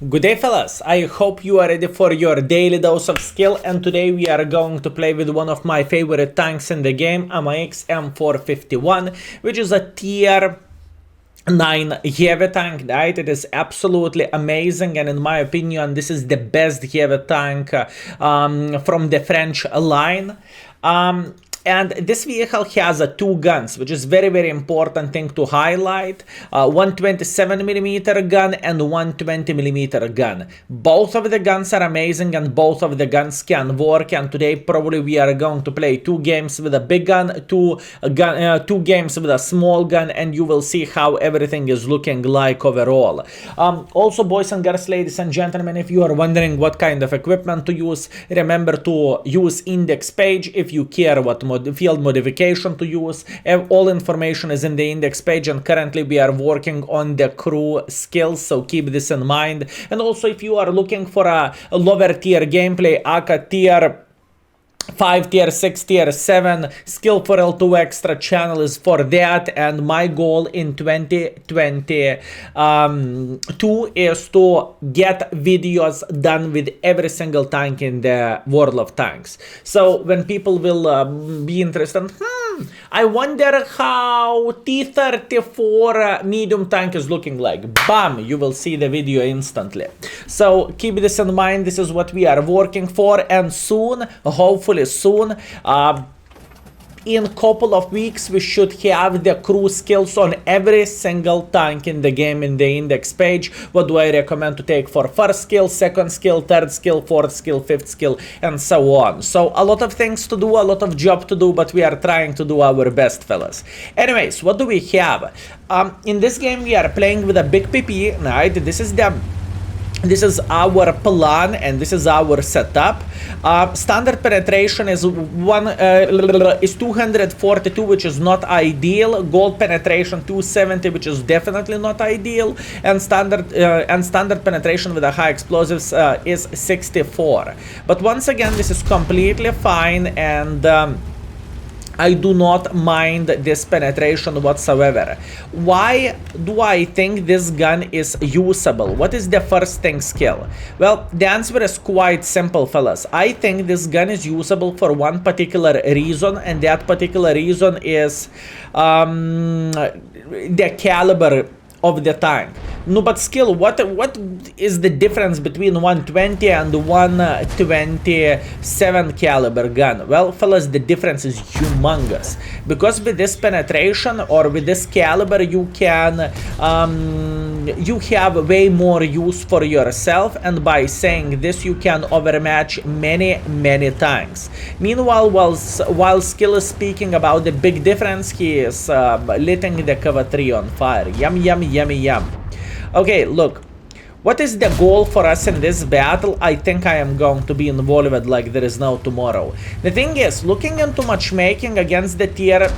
Good day fellas, I hope you are ready for your daily dose of skill, and today we are going to play with one of my favorite tanks in the game, AMX M451, which is a tier 9 heavy tank, right? It is absolutely amazing, and in my opinion this is the best heavy tank from the French line. And this vehicle has two guns, which is very important thing to highlight. 127mm gun and 120mm gun. Both of the guns are amazing and both of the guns can work, and today probably we are going to play 2 games with a big gun, 2 games with a small gun, and you will see how everything is looking like overall. Also, boys and girls, ladies and gentlemen, if you are wondering what kind of equipment to use, remember to use index page. If you care what field modification to use, all information is in the index page, and currently we are working on the crew skills, so keep this in mind. And also, if you are looking for a lower tier gameplay, aka tier 5, tier 6, tier 7, Skill4ltu Extra channel is for that, and my goal in 2022 is to get videos done with every single tank in the World of Tanks. So when people will be interested, I wonder how T-34 medium tank is looking like. Bam! You will see the video instantly. So keep this in mind. This is what we are working for, and soon, hopefully soon, in a couple of weeks, we should have the crew skills on every single tank in the game in the index page. What do I recommend to take for first skill, second skill, third skill, fourth skill, fifth skill, and so on. So a lot of things to do, a lot of job to do, but we are trying to do our best, fellas. Anyways, what do we have? In this game, we are playing with a big PP, right? This is our plan, and this is our setup. Standard penetration is 242, which is not ideal. Gold penetration 270, which is definitely not ideal, and standard penetration with a high explosives is 64. But once again, this is completely fine, and I do not mind this penetration whatsoever. Why do I think this gun is usable? What is the first thing skill? Well, the answer is quite simple, fellas. I think this gun is usable for one particular reason, and that particular reason is the caliber of the tank. No, but skill, what is the difference between 120 and 127 caliber gun? Well, fellas, the difference is humongous, because with this penetration or with this caliber, you can you have way more use for yourself, and by saying this, you can overmatch many tanks. Meanwhile, while Skill is speaking about the big difference, he is lighting the cover 3 on fire. Yum. Okay, look, what is the goal for us in this battle? I think I am going to be involved like there is no tomorrow. The thing is, looking into matchmaking against the tier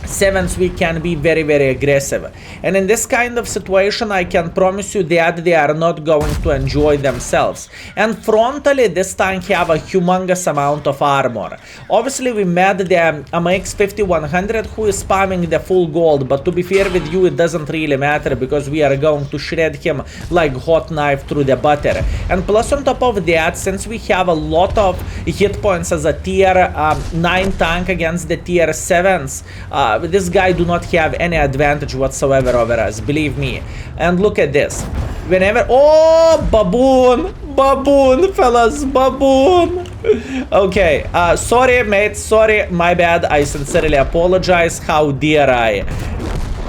7s, we can be very aggressive, and in this kind of situation, I can promise you that they are not going to enjoy themselves. And frontally, this tank have a humongous amount of armor. Obviously, we met the AMX 5100, who is spamming the full gold, but to be fair with you, it doesn't really matter, because we are going to shred him like hot knife through the butter. And plus, on top of that, since we have a lot of hit points as a tier 9 tank against the tier 7s, this guy do not have any advantage whatsoever over us, believe me. And look at this. Whenever... Oh, baboon, fellas, baboon. Okay, sorry, mate, sorry, my bad. I sincerely apologize. How dare I?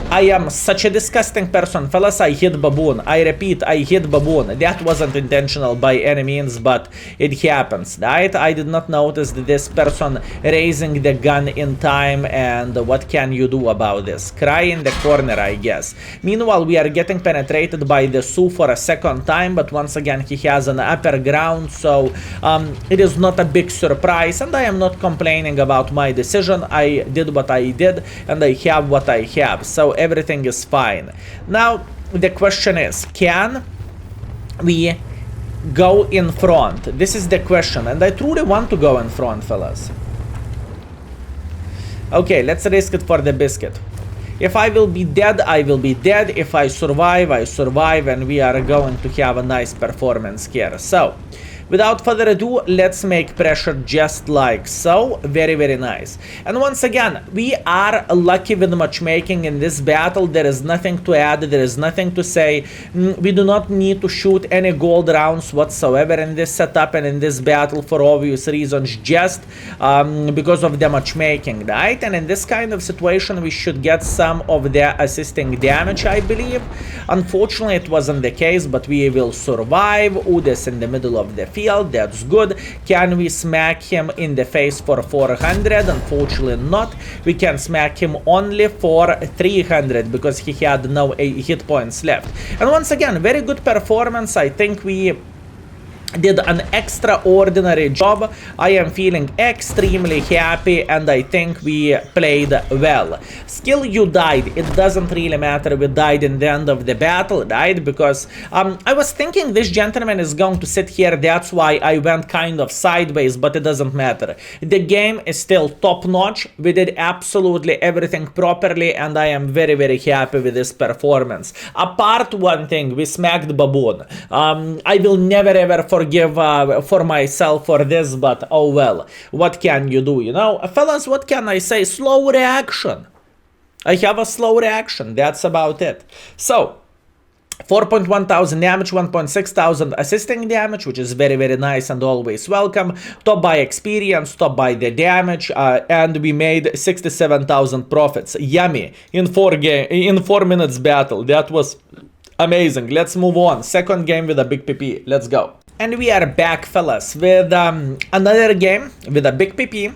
I am such a disgusting person, fellas. I hit baboon. I repeat, I hit baboon. That wasn't intentional by any means, but it happens, right? I did not notice this person raising the gun in time, and what can you do about this? Cry in the corner, I guess. Meanwhile, we are getting penetrated by the Sioux for a second time, but once again, he has an upper ground, so it is not a big surprise, and I am not complaining about my decision. I did what I did, and I have what I have, so everything is fine. Now, the question is, can we go in front? This is the question, and I truly want to go in front, fellas. Okay, let's risk it for the biscuit. If I will be dead, I will be dead. If I survive, I survive, and we are going to have a nice performance here. So, without further ado, let's make pressure just like so. Very, very nice. And once again, we are lucky with matchmaking in this battle. There is nothing to add. There is nothing to say. We do not need to shoot any gold rounds whatsoever in this setup and in this battle for obvious reasons, just because of the matchmaking, right? And in this kind of situation, we should get some of the assisting damage, I believe. Unfortunately, it wasn't the case, but we will survive. Udis in the middle of the field, that's good. Can we smack him in the face for 400? Unfortunately not. We can smack him only for 300 because he had no hit points left. And once again, very good performance. I think we did an extraordinary job. I am feeling extremely happy, and I think we played well. Skill, you died. It doesn't really matter. We died in the end of the battle, right? Because I was thinking this gentleman is going to sit here. That's why I went kind of sideways, but it doesn't matter. The game is still top notch. We did absolutely everything properly, and I am very, very happy with this performance. Apart one thing, we smacked Baboon. I will never ever forgive for myself for this, but oh well, what can you do, you know? Fellas, what can I say? Slow reaction. I have a slow reaction, that's about it. So 4.1 thousand damage, 1.6 thousand assisting damage, which is very, very nice and always welcome. Top by experience, top by the damage, and we made 67,000 profits. Yummy. In 4 minutes battle. That was amazing. Let's move on. Second game with a big PP. Let's go. And we are back, fellas, with another game with a big PP.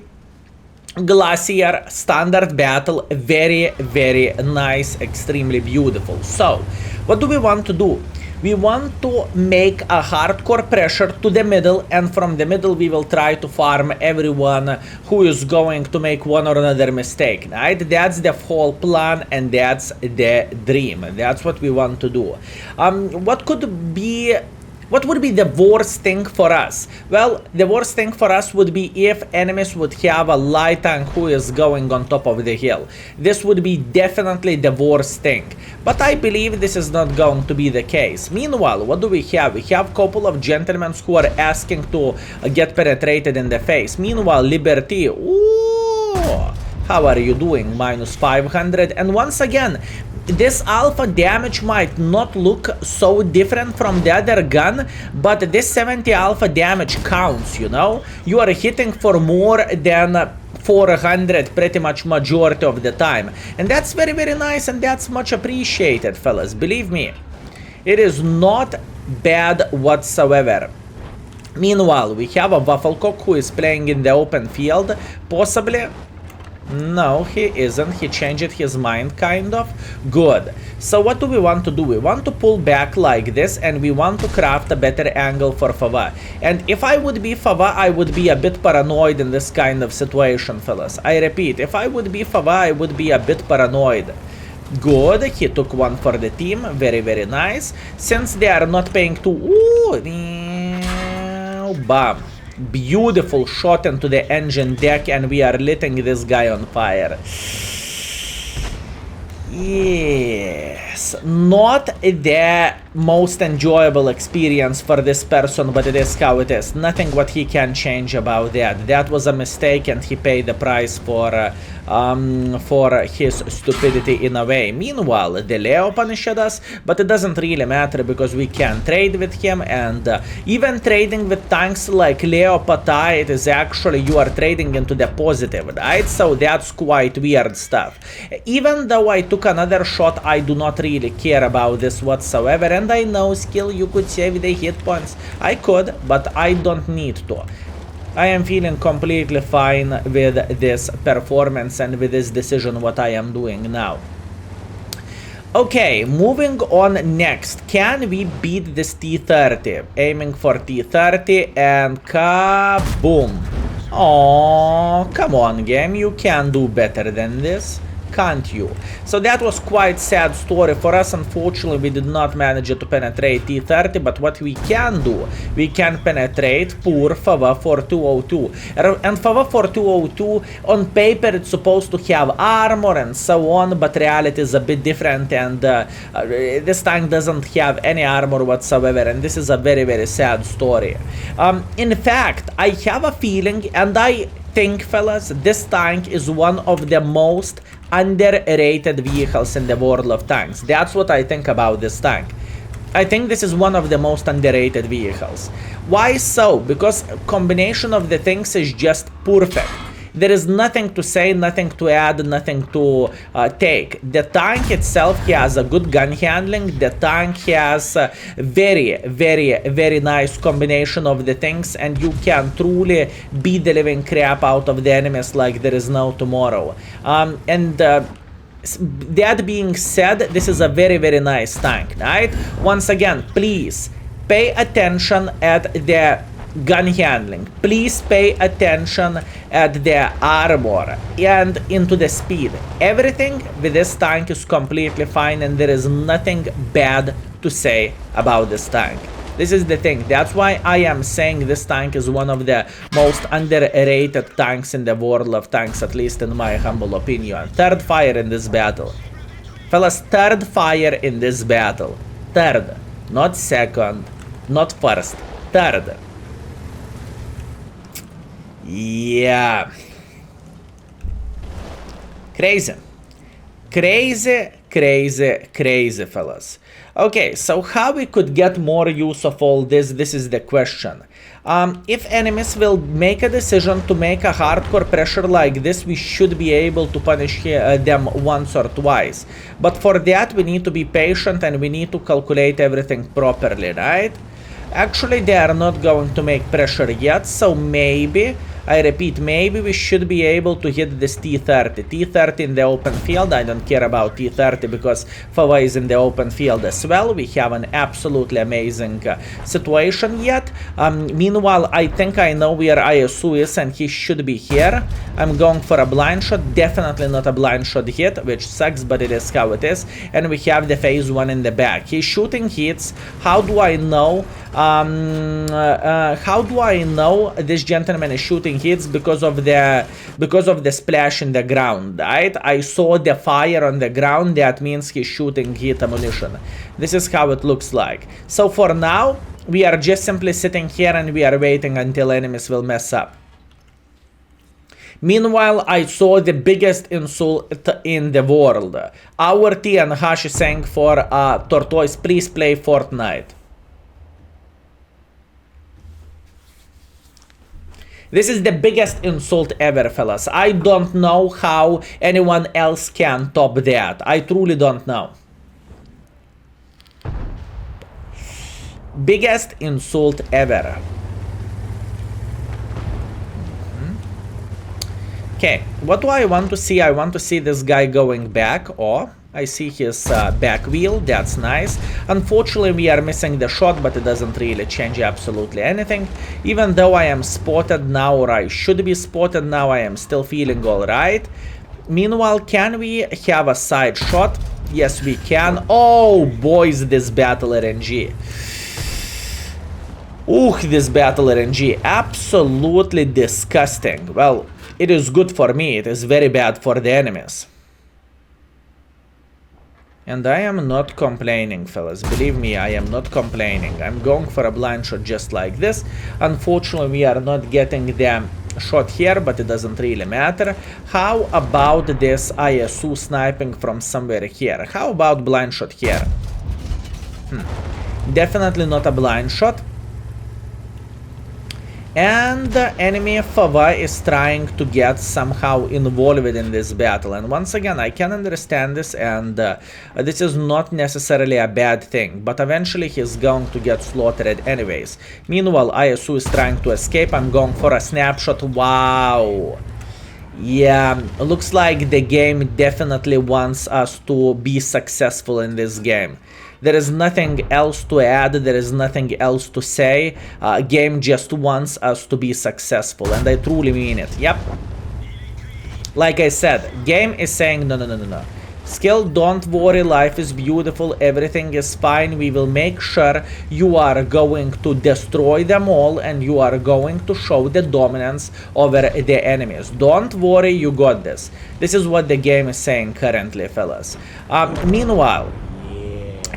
Glacier standard battle. Very, very nice, extremely beautiful. So, what do we want to do? We want to make a hardcore pressure to the middle, and from the middle we will try to farm everyone who is going to make one or another mistake, right? That's the whole plan, and that's the dream. That's what we want to do. What would be the worst thing for us? Well, the worst thing for us would be if enemies would have a light tank who is going on top of the hill. This would be definitely the worst thing. But I believe this is not going to be the case. Meanwhile, what do we have? We have a couple of gentlemen who are asking to get penetrated in the face. Meanwhile, Liberty, ooh, how are you doing? Minus 500. And once again, this alpha damage might not look so different from the other gun, but this 70 alpha damage counts, you know? You are hitting for more than 400 pretty much majority of the time. And that's very, very nice, and that's much appreciated, fellas. Believe me, it is not bad whatsoever. Meanwhile, we have a Wafflecock who is playing in the open field, possibly. No, he isn't. He changed his mind, kind of. Good. So what do we want to do? We want to pull back like this, and we want to craft a better angle for Fava. And if I would be Fava, I would be a bit paranoid in this kind of situation, fellas. I repeat, if I would be Fava, I would be a bit paranoid. Good. He took one for the team. Very, very nice. Since they are not paying too... Ooh, bam. Beautiful shot into the engine deck, and we are lighting this guy on fire. Yes, not the most enjoyable experience for this person, but it is how it is. Nothing what he can change about that. That was a mistake, and he paid the price for his stupidity in a way. Meanwhile, the Leo punished us, but it doesn't really matter because we can trade with him, and even trading with tanks like Leo Patai, it is actually you are trading into the positive, right? So that's quite weird stuff. Even though I took another shot, I do not really care about this whatsoever, and I know, Skill, you could save the hit points. I could, but I don't need to. I am feeling completely fine with this performance and with this decision what I am doing now. Okay, moving on next. Can we beat this T30? Aiming for T30 and kaboom. Oh, come on, game. You can do better than this. can't you? So that was quite sad story for us. Unfortunately, we did not manage to penetrate T30, but what we can do, we can penetrate poor Skill4ltu. And Skill4ltu on paper it's supposed to have armor and so on, but reality is a bit different, and this tank doesn't have any armor whatsoever, and this is a very, very sad story. In fact, I have a feeling, and I think, fellas, this tank is one of the most underrated vehicles in the world of tanks. That's what I think about this tank. I think this is one of the most underrated vehicles. Why so? Because combination of the things is just perfect. There is nothing to say, nothing to add, nothing to take. The tank itself has a good gun handling. The tank has a very, very, very nice combination of the things, and you can truly beat the living crap out of the enemies like there is no tomorrow. That being said, this is a very, very nice tank, right? Once again, please pay attention at the gun handling. Please pay attention at the armor and into the speed. Everything with this tank is completely fine, and there is nothing bad to say about this tank. This is the thing. That's why I am saying this tank is one of the most underrated tanks in the world of tanks, at least in my humble opinion. Third fire in this battle. Fellas, third fire in this battle. Third. Not second. Not first. Third. Yeah. Crazy. Crazy, crazy, crazy, fellas. Okay, so how we could get more use of all this? This is the question. If enemies will make a decision to make a hardcore pressure like this, we should be able to punish them once or twice. But for that, we need to be patient and we need to calculate everything properly, right? Actually, they are not going to make pressure yet, so maybe, I repeat, maybe we should be able to hit this T30. T30 in the open field. I don't care about T30 because Fava is in the open field as well. We have an absolutely amazing situation yet. Meanwhile, I think I know where ISU is and he should be here. I'm going for a blind shot. Definitely not a blind shot hit, which sucks, but it is how it is. And we have the phase 1 in the back. He's shooting hits. How do I know? How do I know this gentleman is shooting hits? Because of the splash in the ground, right? I saw the fire on the ground. That means he's shooting hit ammunition. This is how it looks like. So for now, we are just simply sitting here and we are waiting until enemies will mess up. Meanwhile, I saw the biggest insult in the world. Our T and Hash is saying for Tortoise, please play Fortnite. This is the biggest insult ever, fellas. I don't know how anyone else can top that. I truly don't know. Biggest insult ever. Okay, what do I want to see? I want to see this guy going back. Oh, I see his back wheel. That's nice. Unfortunately, we are missing the shot, but it doesn't really change absolutely anything. Even though I am spotted now, or I should be spotted now, I am still feeling alright. Meanwhile, can we have a side shot? Yes, we can. Oh, boys, this battle RNG. Ooh, this battle RNG. Absolutely disgusting. Well, it is good for me. It is very bad for the enemies. And I am not complaining, fellas. Believe me, I am not complaining. I'm going for a blind shot just like this. Unfortunately, we are not getting the shot here, but it doesn't really matter. How about this ISU sniping from somewhere here? How about blind shot here? Definitely not a blind shot. And the enemy Fava is trying to get somehow involved in this battle. And once again, I can understand this, and this is not necessarily a bad thing. But eventually he's going to get slaughtered anyways. Meanwhile, ISU is trying to escape. I'm going for a snapshot. Wow. Yeah, looks like the game definitely wants us to be successful in this game. There is nothing else to add, there is nothing else to say. Game just wants us to be successful, and I truly mean it. Yep. Like I said, game is saying no. Skill, don't worry, life is beautiful, everything is fine, we will make sure you are going to destroy them all and you are going to show the dominance over the enemies. Don't worry, you got this. This is what the game is saying currently, fellas. Meanwhile,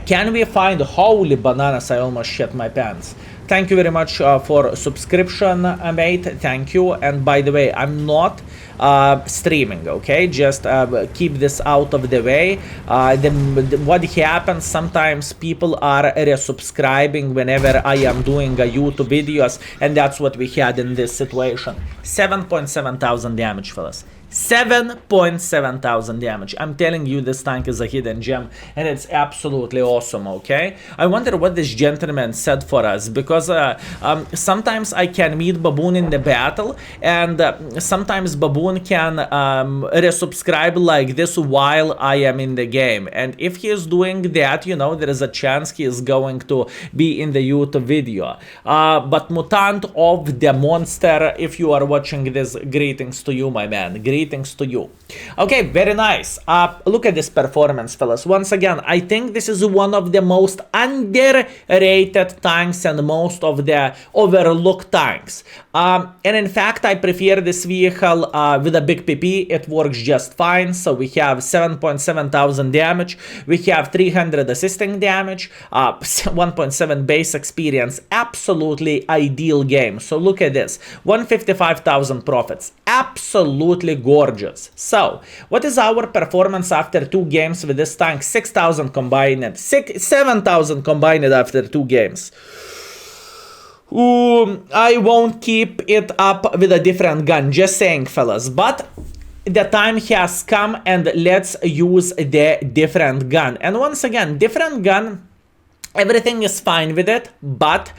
can we find, holy bananas, I almost shit my pants. Thank you very much for subscription, mate. Thank you. And by the way, I'm not streaming, okay? Just keep this out of the way. What happens, sometimes people are resubscribing whenever I am doing a YouTube videos, and that's what we had in this situation. 7.7 thousand damage, fellas. 7.7 thousand damage. I'm telling you, this tank is a hidden gem and it's absolutely awesome, okay? I wonder what this gentleman said for us, because sometimes I can meet Baboon in the battle, and sometimes Baboon can resubscribe like this while I am in the game, and if he is doing that, you know, there is a chance he is going to be in the YouTube video. But Mutant of the Monster, if you are watching this, greetings to you, my man. Greetings to you. Okay, very nice. Look at this performance, fellas. Once again, I think this is one of the most underrated tanks and most of the overlooked tanks. And in fact, I prefer this vehicle with a big PP. It works just fine. So we have 7.7 thousand damage. We have 300 assisting damage, 1.7 base experience. Absolutely ideal game. So look at this. 155,000 profits. Absolutely gorgeous. So, what is our performance after 2 games with this tank? 6,000 combined, 7,000 combined after 2 games. Ooh, I won't keep it up with a different gun, just saying, fellas. But the time has come and let's use the different gun. And once again, different gun, everything is fine with it, but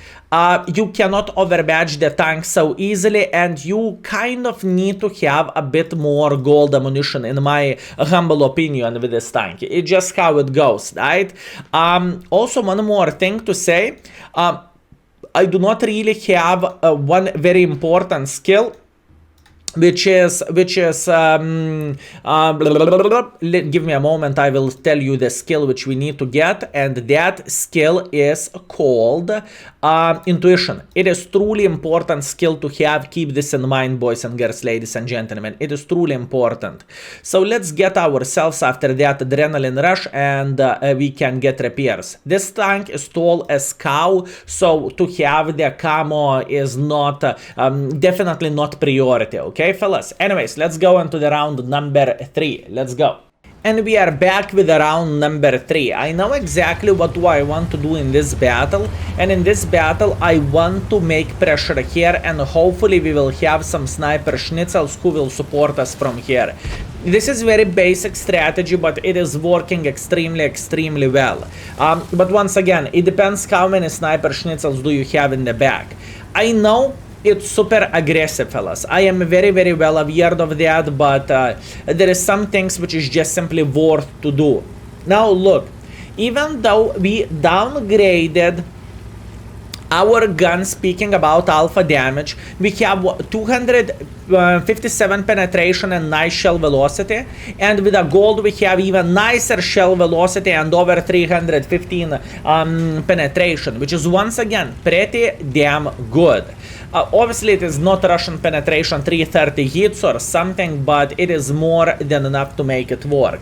you cannot overmatch the tank so easily, and you kind of need to have a bit more gold ammunition, in my humble opinion, with this tank. It's just how it goes, right? Also, one more thing to say. I do not really have one very important skill, which is give me a moment, I will tell you the skill which we need to get, and that skill is called intuition. It is truly important skill to have. Keep this in mind, boys and girls, ladies and gentlemen. It is truly important. So let's get ourselves after that adrenaline rush, and we can get repairs. This tank is tall as cow, so to have the camo is not definitely not priority, okay? Okay, fellas. Anyways, let's go into the round number 3. Let's go. And we are back with the round number 3. I know exactly what do I want to do in this battle. And in this battle, I want to make pressure here. And hopefully we will have some sniper schnitzels who will support us from here. This is very basic strategy, but it is working extremely well. But once again, it depends how many sniper schnitzels do you have in the back. I know it's super aggressive, fellas. I am very well aware of that, but there is some things which is just simply worth to do. Now look, even though we downgraded our gun, speaking about alpha damage, we have 257 penetration and nice shell velocity, and with a gold we have even nicer shell velocity and over 315 penetration, which is once again pretty damn good. Obviously it is not Russian penetration 330 hits or something, but it is more than enough to make it work.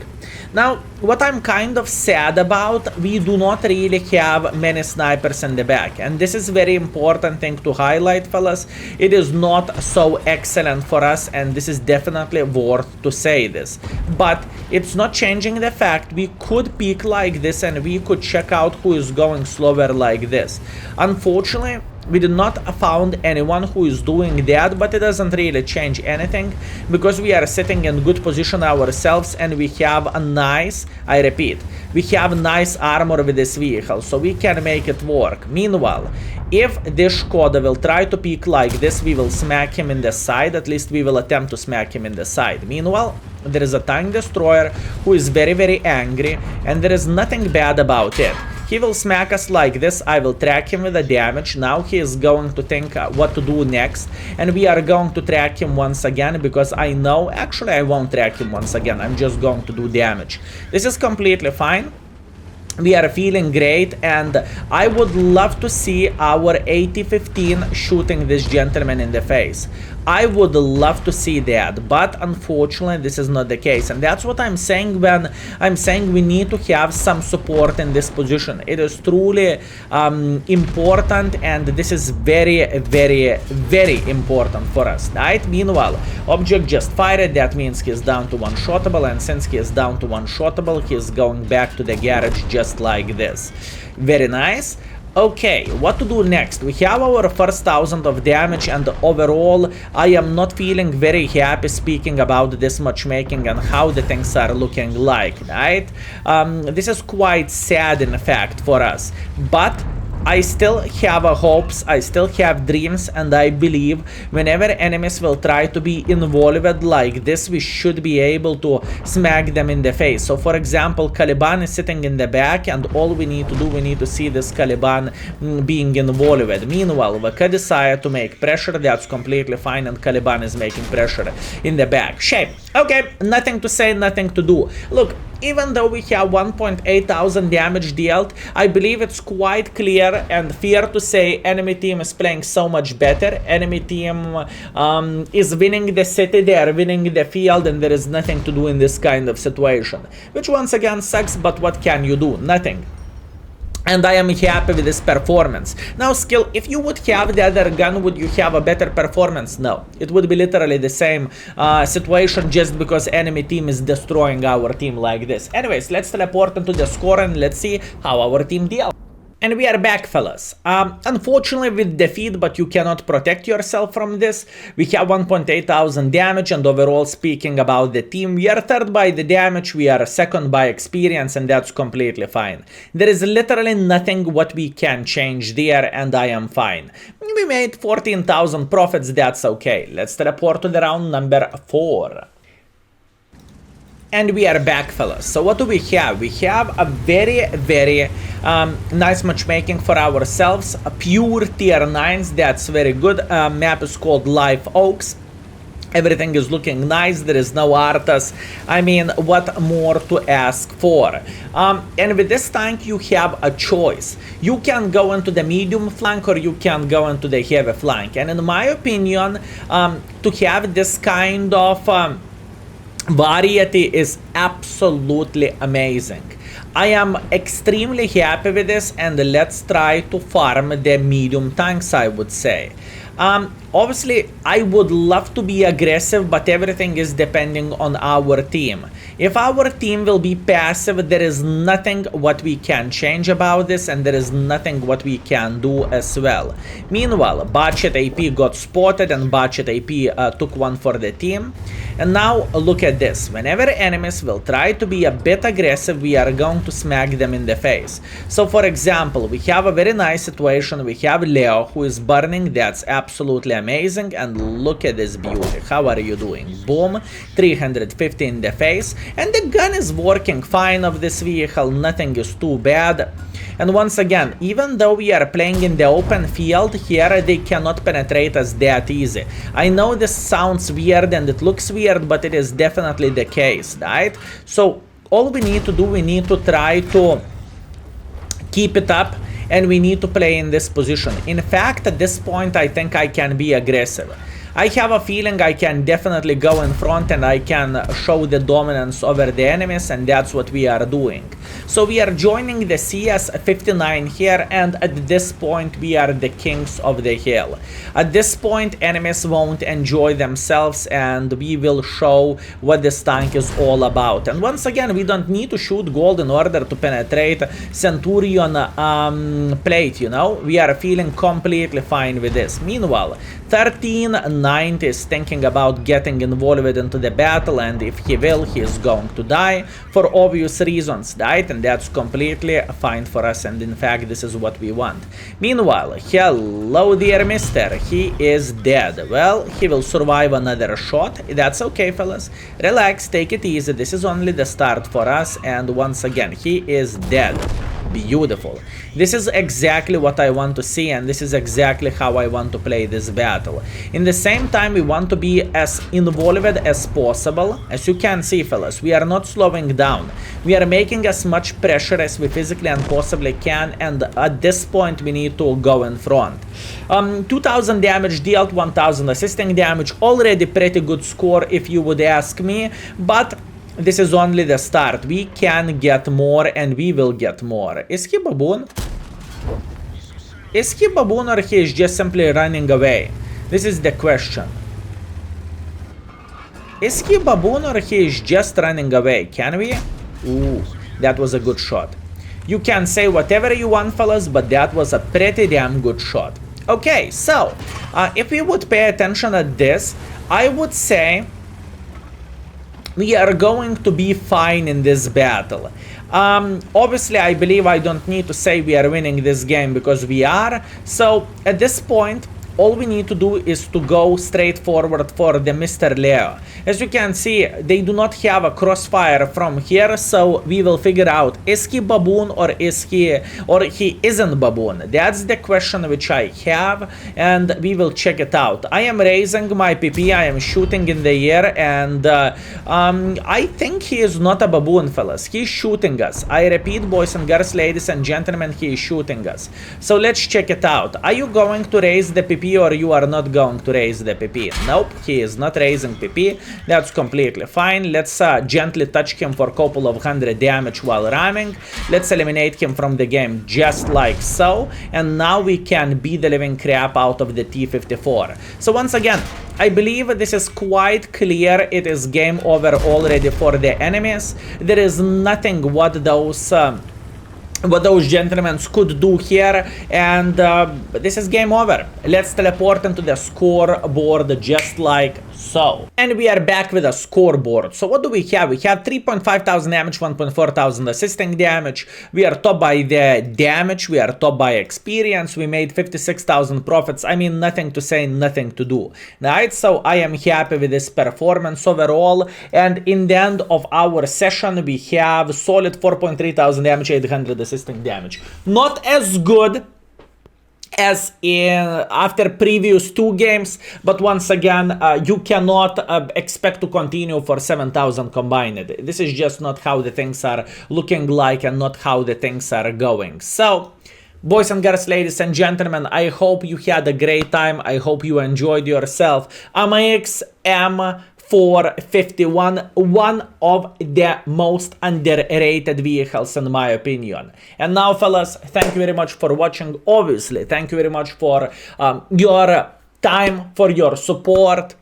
Now, what I'm kind of sad about, we do not really have many snipers in the back, and this is very important thing to highlight, fellas. It is not so excellent for us, and this is definitely worth to say this. But it's not changing the fact we could peek like this and we could check out who is going slower like this. Unfortunately, we did not found anyone who is doing that, but it doesn't really change anything because we are sitting in good position ourselves and we have a nice, I repeat, we have nice armor with this vehicle, so we can make it work. Meanwhile, if this Skoda will try to peek like this, we will smack him in the side. At least we will attempt to smack him in the side. Meanwhile, there is a tank destroyer who is very angry, and there is nothing bad about it. He will smack us like this. I will track him with the damage. Now he is going to think what to do next, and we are going to track him once again, because I know, actually I won't track him once again, I'm just going to do damage. This is completely fine. We are feeling great, and I would love to see our 80-15 shooting this gentleman in the face. I would love to see that, but unfortunately this is not the case, and that's what I'm saying when I'm saying we need to have some support in this position. It is truly important, and this is very, very, very important for us, right? Meanwhile, object just fired, that means he's down to one-shottable, and since he is down to one-shottable, he's going back to the garage just like this. Very nice. Okay, what to do next? We have our first 1000 of damage, and overall I am not feeling very happy speaking about this matchmaking and how the things are looking like, right? This is quite sad in fact for us, but I still have hopes, I still have dreams, and I believe whenever enemies will try to be involved like this, we should be able to smack them in the face. So for example, Caliban is sitting in the back, and all we need to do, we need to see this Caliban being involved. Meanwhile, VK decided to make pressure, that's completely fine, and Caliban is making pressure in the back. Shame. Okay, nothing to say, nothing to do. Look, even though we have 1.8 thousand damage dealt, I believe it's quite clear and fair to say enemy team is playing so much better. Enemy team is winning the city, they are winning the field, and there is nothing to do in this kind of situation. Which once again sucks, but what can you do? Nothing. And I am happy with this performance. Now, Skill, if you would have the other gun, would you have a better performance? No. It would be literally the same situation, just because enemy team is destroying our team like this. Anyways, let's teleport into the score and let's see how our team deals. And we are back, fellas. Unfortunately with defeat, but you cannot protect yourself from this. We have 1.8 thousand damage, and overall speaking about the team, we are third by the damage, we are second by experience, and that's completely fine. There is literally nothing what we can change there, and I am fine. We made 14,000 profits, that's okay. Let's teleport to the round number 4. And we are back, fellas. So what do we have? We have a very, very nice matchmaking for ourselves. A pure tier 9s, that's very good. Map is called Live Oaks. Everything is looking nice, there is no Arthas. I mean, what more to ask for? And with this tank you have a choice. You can go into the medium flank, or you can go into the heavy flank. And in my opinion, to have this kind of variety is absolutely amazing. I am extremely happy with this, and let's try to farm the medium tanks, I would say. Obviously, I would love to be aggressive, but everything is depending on our team. If our team will be passive, there is nothing what we can change about this, and there is nothing what we can do as well. Meanwhile, Budget AP got spotted, and Budget AP took one for the team. And now look at this. Whenever enemies will try to be a bit aggressive, we are going to smack them in the face. So for example, we have a very nice situation. We have Leo who is burning. That's absolutely amazing. And look at this beauty. How are you doing? Boom. 350 in the face. And the gun is working fine of this vehicle. Nothing is too bad. And once again, even though we are playing in the open field, here they cannot penetrate us that easy. I know this sounds weird and it looks weird, but it is definitely the case, right? So all we need to do, we need to try to keep it up, and we need to play in this position. In fact, at this point, I think I can be aggressive. I have a feeling I can definitely go in front and I can show the dominance over the enemies, and that's what we are doing. So we are joining the CS59 here, and at this point we are the kings of the hill. At this point enemies won't enjoy themselves, and we will show what this tank is all about. And once again, we don't need to shoot gold in order to penetrate Centurion plate, you know. We are feeling completely fine with this. Meanwhile, 1390 is thinking about getting involved into the battle, and if he will, he is going to die for obvious reasons, right? And that's completely fine for us, and in fact this is what we want. Meanwhile, hello dear mister, he is dead. Well, he will survive another shot. That's okay, fellas. Relax, take it easy. This is only the start for us, and once again, he is dead. Beautiful. This is exactly what I want to see, and this is exactly how I want to play this battle. In the same time, we want to be as involved as possible. As you can see, fellas, we are not slowing down. We are making as much pressure as we physically and possibly can, and at this point we need to go in front. 2000 damage dealt, 1000 assisting damage, already pretty good score if you would ask me, but this is only the start. We can get more, and we will get more. Is he baboon? Is he baboon, or he is just simply running away? This is the question. Is he baboon, or he is just running away? Can we? Ooh, that was a good shot. You can say whatever you want, fellas, but that was a pretty damn good shot. Okay, so if we would pay attention at this, I would say we are going to be fine in this battle. Obviously, I believe I don't need to say we are winning this game, because we are. So at this point, all we need to do is to go straight forward for the Mr. Leo. As you can see, they do not have a crossfire from here, so we will figure out, is he baboon or he isn't baboon? That's the question which I have, and we will check it out. I am raising my PP, I am shooting in the air, and I think he is not a baboon, fellas. He's shooting us. I repeat, boys and girls, ladies and gentlemen, he is shooting us. So let's check it out. Are you going to raise the PP, or you are not going to raise the PP? Nope, he is not raising PP. That's completely fine. Let's gently touch him for a couple of 100 damage while ramming. Let's eliminate him from the game just like so. And now we can beat the living crap out of the T-54. So once again, I believe this is quite clear. It is game over already for the enemies. There is nothing what those gentlemen could do here, and this is game over. Let's teleport into the scoreboard just like so. And we are back with a scoreboard. So what do we have? We have 3.5 thousand damage, 1.4 thousand assisting damage. We are top by the damage. We are top by experience. We made 56,000 profits. I mean, nothing to say, nothing to do. Right? So I am happy with this performance overall. And in the end of our session, we have solid 4.3 thousand damage, 800 assisting damage. Not as good as after previous two games, but once again, you cannot expect to continue for 7,000 combined. This is just not how the things are looking like, and not how the things are going. So, boys and girls, ladies and gentlemen, I hope you had a great time. I hope you enjoyed yourself. AMX M451, one of the most underrated vehicles in my opinion. And now, fellas, thank you very much for watching. Obviously, thank you very much for your time, for your support.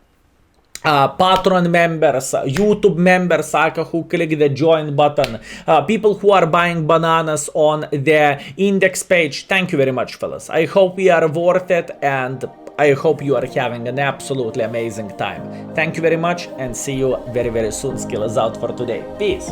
Patreon members, YouTube members, who click the join button, people who are buying bananas on the index page. Thank you very much, fellas. I hope we are worth it, and I hope you are having an absolutely amazing time. Thank you very much, and see you very, very soon. Skill is out for today. Peace.